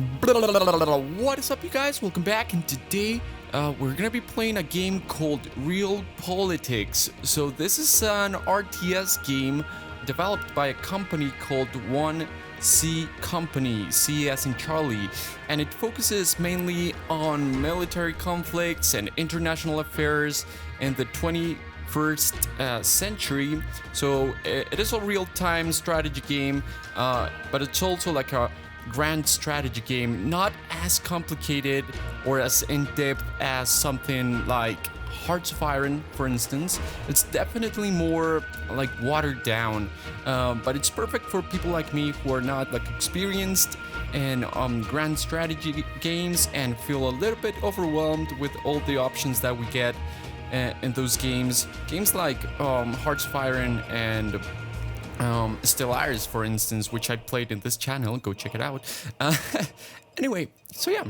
What is up, you guys? Welcome back, and today we're gonna be playing a game called Realpolitiks. So this is an RTS game developed by a company called 1C Company, C as in Charlie, and it focuses mainly on military conflicts and international affairs in the 21st century. So it is a real-time strategy game, but it's also like a grand strategy game, not as complicated or as in-depth as something like Hearts of Iron, for instance. It's definitely more like watered down, but it's perfect for people like me who are not like experienced in grand strategy games and feel a little bit overwhelmed with all the options that we get in those games. Games like Hearts of Iron and Stellaris, for instance, which I played in this channel. Go check it out. Anyway, so yeah,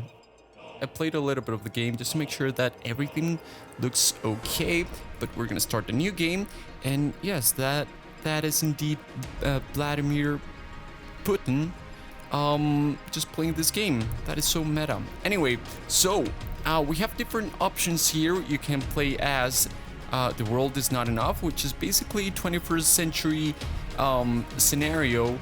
I played a little bit of the game just to make sure that everything looks okay. But we're gonna start a new game, and yes, that is indeed Vladimir Putin just playing this game. That is so meta. Anyway, so we have different options here. You can play as the world is not enough, which is basically 21st century scenario.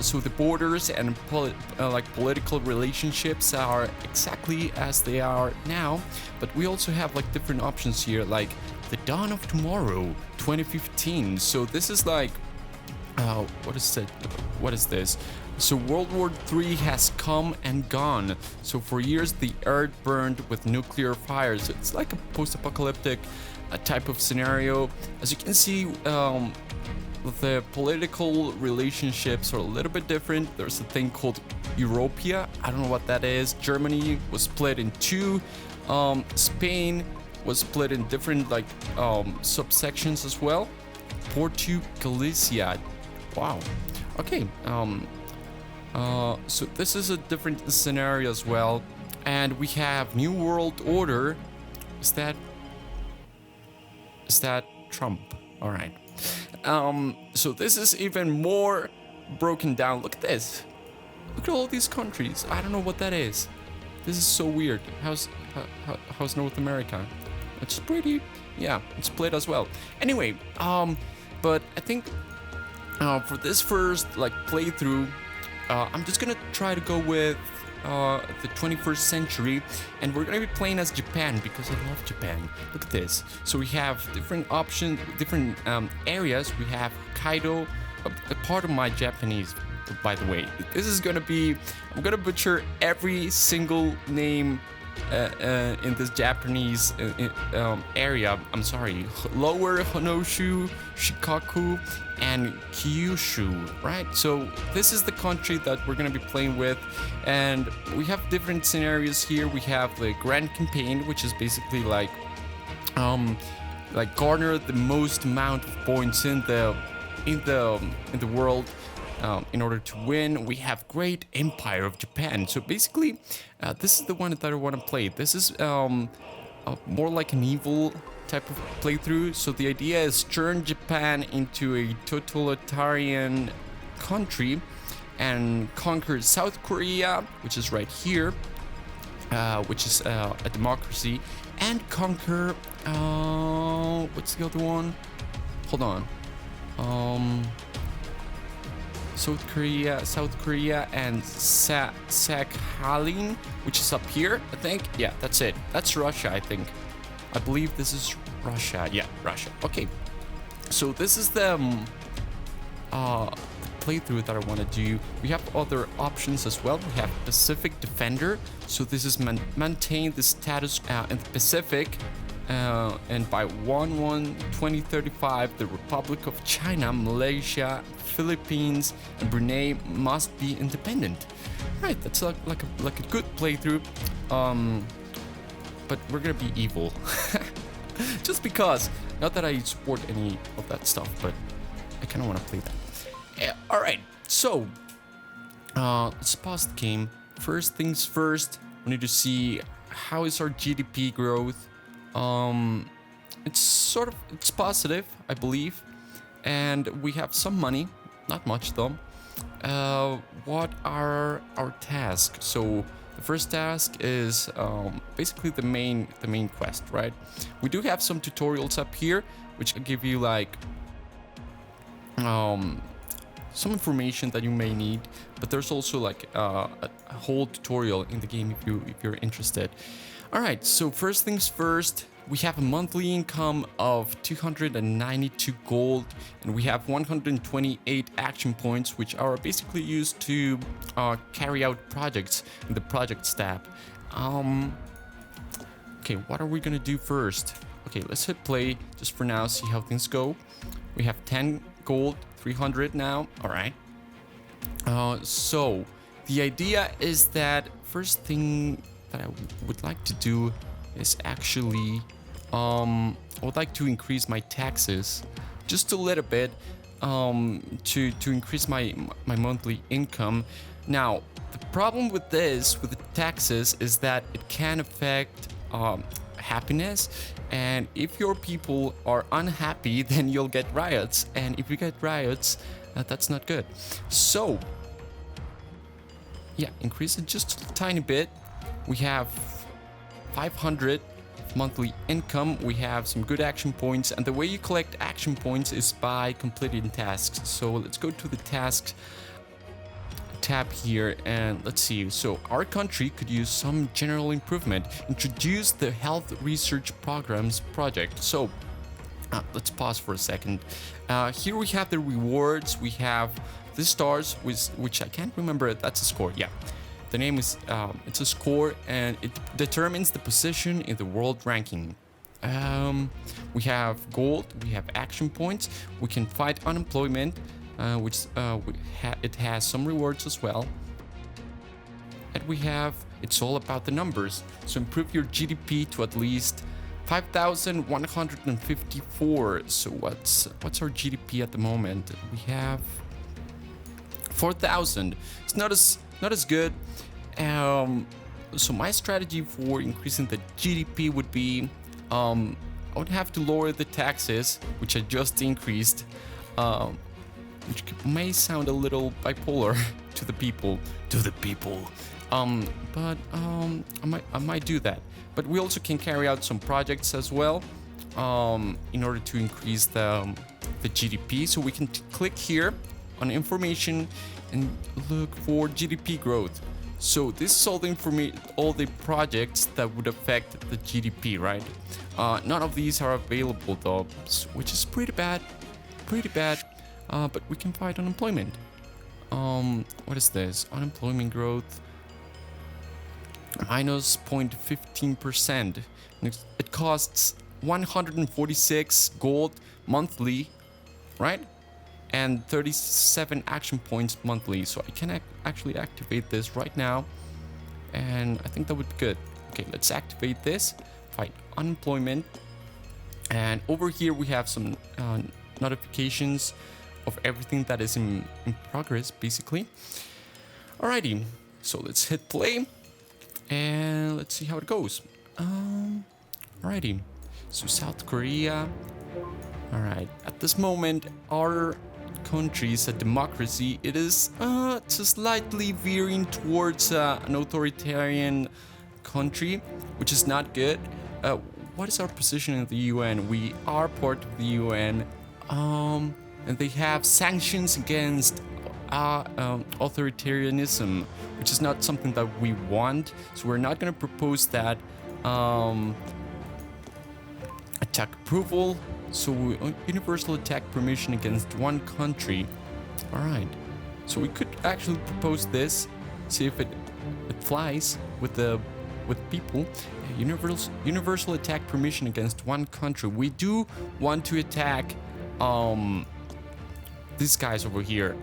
So the borders and political relationships are exactly as they are now, but we also have like different options here, like the dawn of tomorrow 2015. So this is like what is it? What is this? So World War III has come and gone. So for years the earth burned with nuclear fires. It's like a post-apocalyptic type of scenario. As you can see, the political relationships are a little bit different. There's a thing called Europia. I don't know what that is. Germany was split in two. Spain was split in different like subsections as well. Portugalia. Wow. Okay. So this is a different scenario as well. And we have New World Order. Is that Trump? All right. So this is even more broken down. Look at this. Look at all these countries. I don't know what that is. This is so weird. How's North America? It's pretty, yeah, it's split as well. Anyway, but I think for this first like playthrough, I'm just gonna try to go with the 21st century, and we're gonna be playing as Japan because I love Japan. Look at this. So we have different options, different areas. We have Hokkaido, a part of my Japanese, by the way. This is gonna be, I'm gonna butcher every single name in this Japanese area. I'm sorry. Lower Honoshu, Shikoku, and Kyushu, right? So this is the country that we're gonna be playing with, and we have different scenarios here. We have the Grand Campaign, which is basically like garner the most amount of points in the world. In order to win. We have Great Empire of Japan. So basically, this is the one that I want to play. This is more like an evil type of playthrough. So the idea is turn Japan into a totalitarian country and conquer South Korea, which is right here, which is a democracy, and conquer what's the other one? Hold on. South Korea, and Sakhalin, which is up here, I think. Yeah, that's it. That's Russia, I think. I believe this is Russia. Yeah, Russia. Okay. So this is the playthrough that I want to do. We have other options as well. We have Pacific Defender. So this is maintain the status in the Pacific. And by 1/1/2035, the Republic of China, Malaysia, Philippines, and Brunei must be independent. Right, that's like a good playthrough. But we're gonna be evil, just because. Not that I support any of that stuff, but I kind of want to play that. Yeah, all right, so let's pause the game. First things first, we need to see how is our GDP growth. It's positive, I believe, and we have some money, not much though. what are our tasks? So the first task is basically the main quest, right? We do have some tutorials up here, which can give you like some information that you may need, but there's also like a whole tutorial in the game if you're interested. All right, so first things first, we have a monthly income of 292 gold, and we have 128 action points, which are basically used to carry out projects in the projects tab. Okay, what are we gonna do first? Okay, let's hit play just for now, see how things go. We have 10 gold, 300 now. All right. So the idea is that first thing that I would like to do is actually I would like to increase my taxes just a little bit to increase my monthly income. Now the problem with this, with the taxes, is that it can affect happiness, and if your people are unhappy, then you'll get riots, and if you get riots, that's not good. So yeah, increase it just a tiny bit. We have 500 monthly income. We have some good action points, and the way you collect action points is by completing tasks. So let's go to the tasks tab here, and let's see. So our country could use some general improvement. Introduce the health research programs project. So let's pause for a second. Here we have the rewards. We have the stars, which I can't remember. That's a score. Yeah, the name is it's a score, and it determines the position in the world ranking. We have gold. We have action points. We can fight unemployment, which it has some rewards as well. And we have, it's all about the numbers. So improve your GDP to at least 5,154. So what's our GDP at the moment? We have 4,000. It's not as good. So my strategy for increasing the GDP would be I would have to lower the taxes, which I just increased, which may sound a little bipolar to the people. But I might do that. But we also can carry out some projects as well in order to increase the GDP. So we can click here on information and look for GDP growth. So this is all the projects that would affect the GDP, right? None of these are available though, which is pretty bad. But we can fight unemployment. What is this? Unemployment growth minus 0.15%. It costs 146 gold monthly, right? And 37 action points monthly. So I can actually activate this right now, and I think that would be good. Okay, let's activate this. Fight unemployment, and over here we have some notifications of everything that is in progress, basically. Alrighty, so let's hit play and let's see how it goes. Alrighty, so South Korea. Alright, at this moment our country is a democracy. It is just slightly veering towards an authoritarian country, which is not good. What is our position in the UN? We are part of the UN, and they have sanctions against authoritarianism, which is not something that we want. So we're not going to propose that. Attack approval. So universal attack permission against one country. All right. So we could actually propose this, see if it flies with people. Universal attack permission against one country. We do want to attack these guys over here,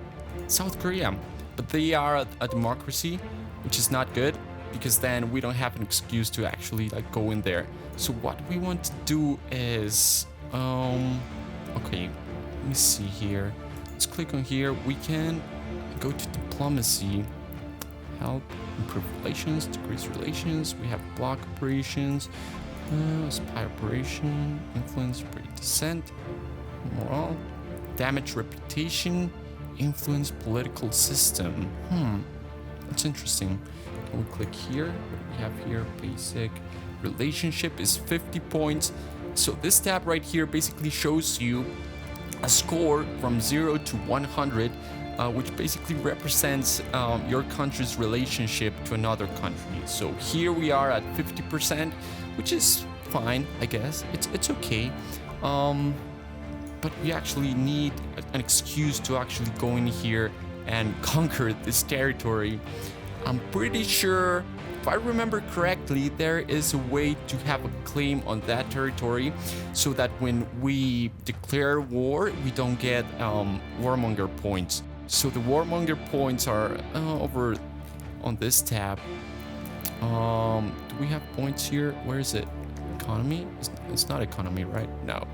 South Korea, but they are a democracy, which is not good, because then we don't have an excuse to actually like go in there. So what we want to do is okay, let me see here. Let's click on here. We can go to diplomacy, help, improve relations, decrease relations. We have block operations, spy operation, influence, dissent, morale, damage reputation, influence political system. That's interesting. Can we click here? What do we have here? Basic relationship is 50 points. So this tab right here basically shows you a score from 0 to 100, which basically represents your country's relationship to another country. So here we are at 50%, which is fine, I guess. It's okay. But we actually need an excuse to actually go in here and conquer this territory. I'm pretty sure, if I remember correctly, there is a way to have a claim on that territory so that when we declare war, we don't get warmonger points. So the warmonger points are over on this tab. Do we have points here? Where is it? Economy? It's not economy, right? No.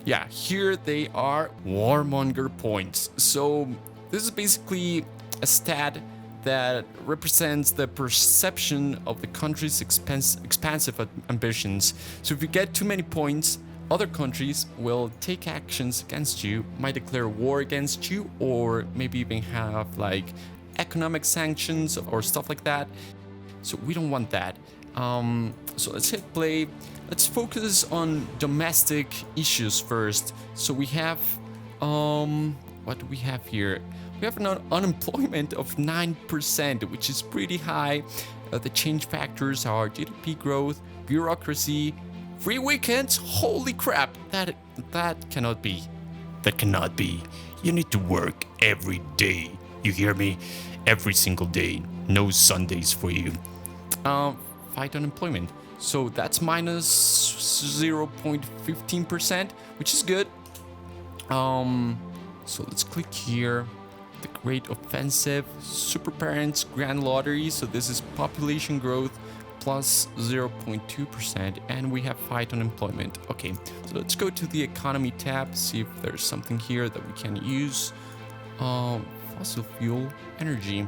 Yeah, here they are, warmonger points. So this is basically a stat that represents the perception of the country's expansive ambitions. So if you get too many points, other countries will take actions against you, might declare war against you, or maybe even have like economic sanctions or stuff like that. So we don't want that. So let's hit play. Let's focus on domestic issues first. So we have, what do we have here? We have an unemployment of 9%, which is pretty high. The change factors are GDP growth, bureaucracy, free weekends. Holy crap, that cannot be. That cannot be. You need to work every day. You hear me? Every single day. No Sundays for you. Fight unemployment. So that's minus 0.15%, which is good. So let's click here. The Great Offensive, Super Parents, Grand Lottery. So this is population growth plus 0.2%, and we have fight unemployment. Okay, so let's go to the economy tab, see if there's something here that we can use. Fossil fuel energy.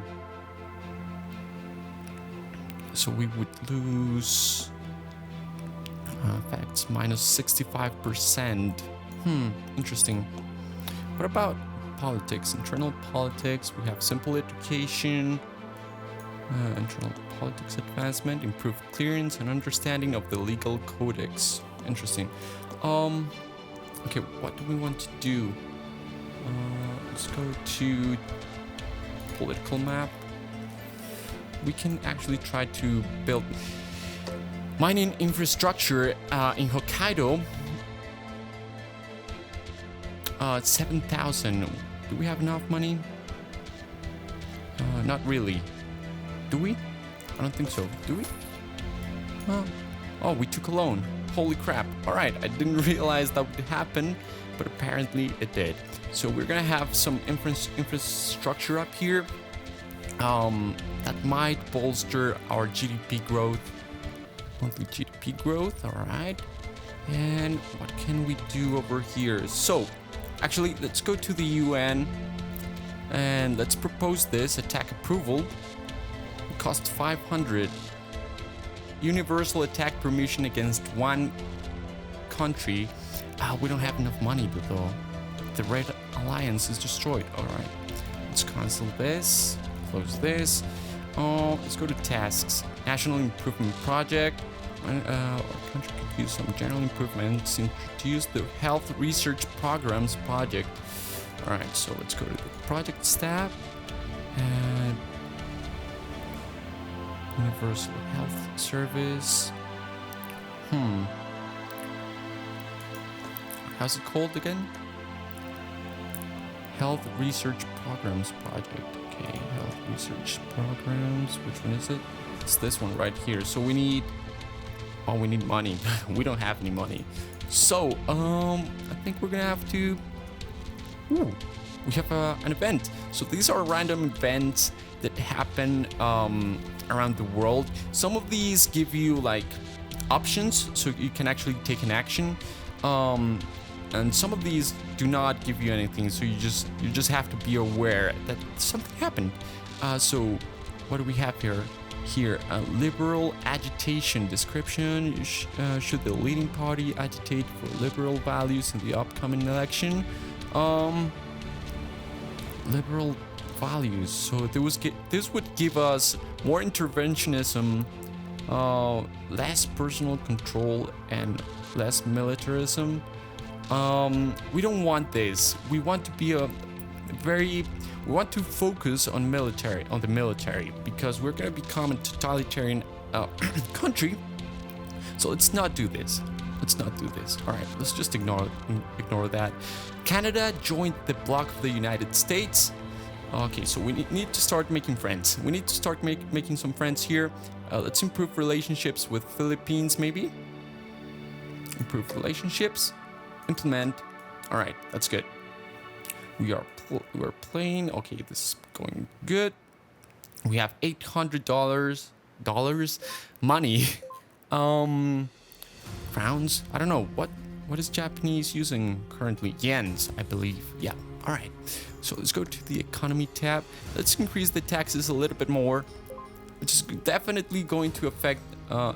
So we would lose facts minus 65%. Interesting. What about politics? Internal politics, we have simple education, internal politics advancement, improved clearance and understanding of the legal codex. Interesting. Okay, what do we want to do? Let's go to political map. We can actually try to build mining infrastructure in Hokkaido. 7,000. Do we have enough money? Not really. Do we? I don't think so. Do we? Oh, we took a loan. Holy crap. Alright, I didn't realize that would happen, but apparently it did. So we're gonna have some infrastructure up here. That might bolster our GDP growth. Monthly GDP growth, alright. And what can we do over here? So, actually, let's go to the UN and let's propose this attack approval. It costs 500. Universal attack permission against one country. We don't have enough money though. The Red Alliance is destroyed. Alright, let's cancel this. Close this. Let's go to tasks. National Improvement Project. Our country could use some general improvements. Introduce the Health Research Programs project. Alright, so let's go to the project tab. And Universal Health Service. How's it called again? Health Research Programs project. Okay, Health Research Programs. Which one is it? It's this one right here. So we need money. We don't have any money. So, I think we're gonna have to... Ooh, we have an event. So these are random events that happen around the world. Some of these give you like options, so you can actually take an action. And some of these do not give you anything, so you just have to be aware that something happened. So what do we have here? here, liberal agitation description. Should the leading party agitate for liberal values in the upcoming election? Liberal values. So this would give us more interventionism, less personal control, and less militarism. We don't want this. We want to be we want to focus on the military, because we're going to become a totalitarian country. So let's not do this. All right, let's just ignore that. Canada joined the bloc of the United States. Okay, so we need to start making friends. We need to start making some friends here. Let's improve relationships with Philippines, maybe. Improve relationships. Implement. All right, that's good. We are playing. Okay, this is going good. We have $800 money. Crowns. I don't know what is Japanese using currently. Yens, I believe. Yeah. All right. So let's go to the economy tab. Let's increase the taxes a little bit more, which is definitely going to affect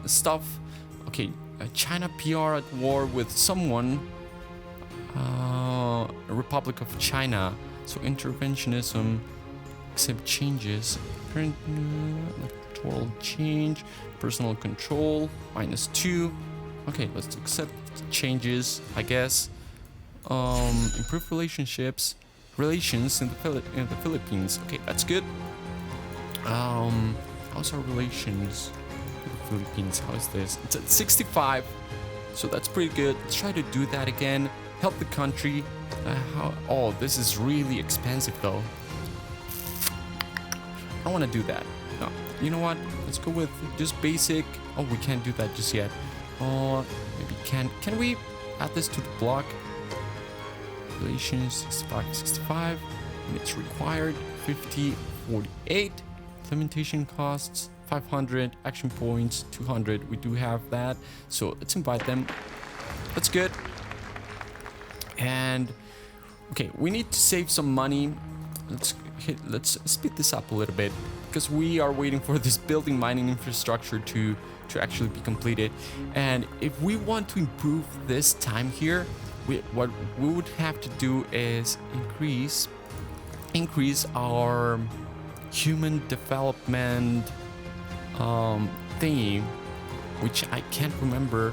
stuff. Okay, China PR at war with someone. Republic of China. So interventionism, accept changes. Current electoral change, personal control, -2. Okay, let's accept changes, I guess. Improve relations in the Philippines. Okay, that's good. How's our relations with the Philippines? How is this? It's at 65, so that's pretty good. Let's try to do that again. Help the country. Oh, this is really expensive though. I don't want to do that. No, you know what? Let's go with just basic. Oh, we can't do that just yet. Or maybe can we add this to the block? Relations 65, and it's required 5048. Implementation costs 500. Action points 200. We do have that, so let's invite them. That's good. And okay, we need to save some money. Let's speed this up a little bit, because we are waiting for this building mining infrastructure to actually be completed. And if we want to improve this time here, what we would have to do is increase our human development thingy, which I can't remember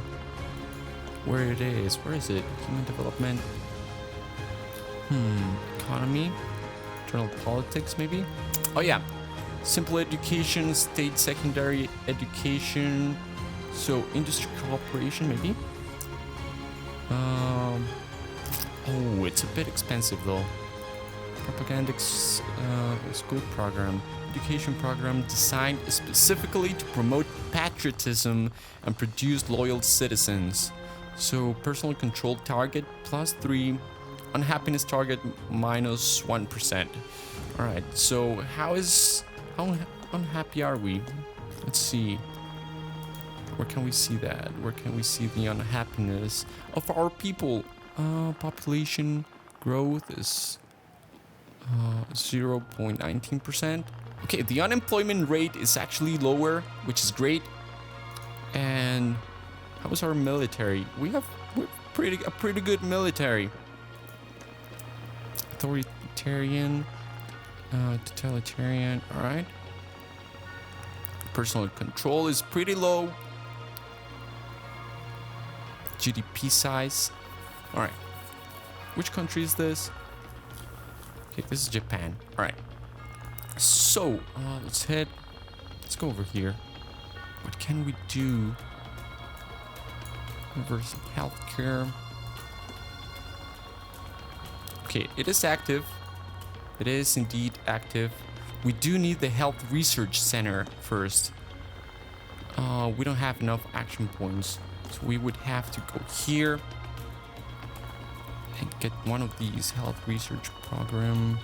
where it is. Where is it? Human development. Economy. Internal politics, maybe. Oh yeah. Simple education, state secondary education. So industry cooperation, maybe. Oh, it's a bit expensive though. Propagandic school program. Education program designed specifically to promote patriotism and produce loyal citizens. So personal control target +3, unhappiness target -1%. All right. So how unhappy are we? Let's see. Where can we see that? Where can we see the unhappiness of our people? Population growth is 0.19%. Okay, the unemployment rate is actually lower, which is great. And how is our military? We're a pretty good military. Totalitarian. All right. Personal control is pretty low. GDP size. All right. Which country is this? Okay, this is Japan. All right. So let's go over here. What can we do? Universal healthcare. Okay, it is active. It is indeed active. We do need the health research center first. We don't have enough action points, so we would have to go here and get one of these health research program.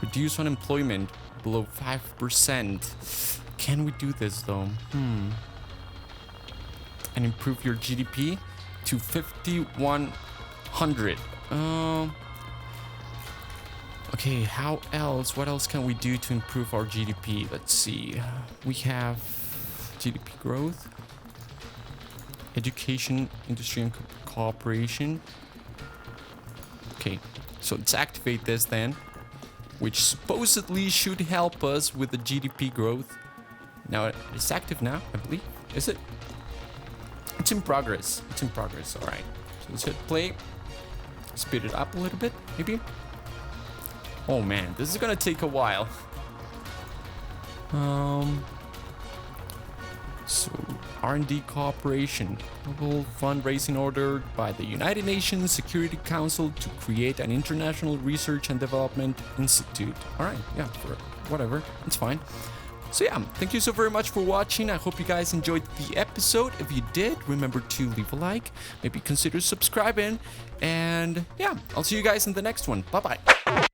Reduce unemployment below 5%. Can we do this though? And improve your GDP to 5,100. Okay, how else? What else can we do to improve our GDP? Let's see. We have GDP growth, education, industry, and cooperation. Okay, so let's activate this then, which supposedly should help us with the GDP growth. Now, it's active now, I believe. Is it? It's in progress. It's in progress. All right. So let's hit play. Speed it up a little bit, maybe. Oh man, this is gonna take a while. So R&D cooperation, global fundraising ordered by the United Nations Security Council to create an international research and development institute. All right, yeah, for whatever, it's fine. So yeah, thank you so very much for watching. I hope you guys enjoyed the episode. If you did, remember to leave a like, maybe consider subscribing, and yeah, I'll see you guys in the next one. Bye bye.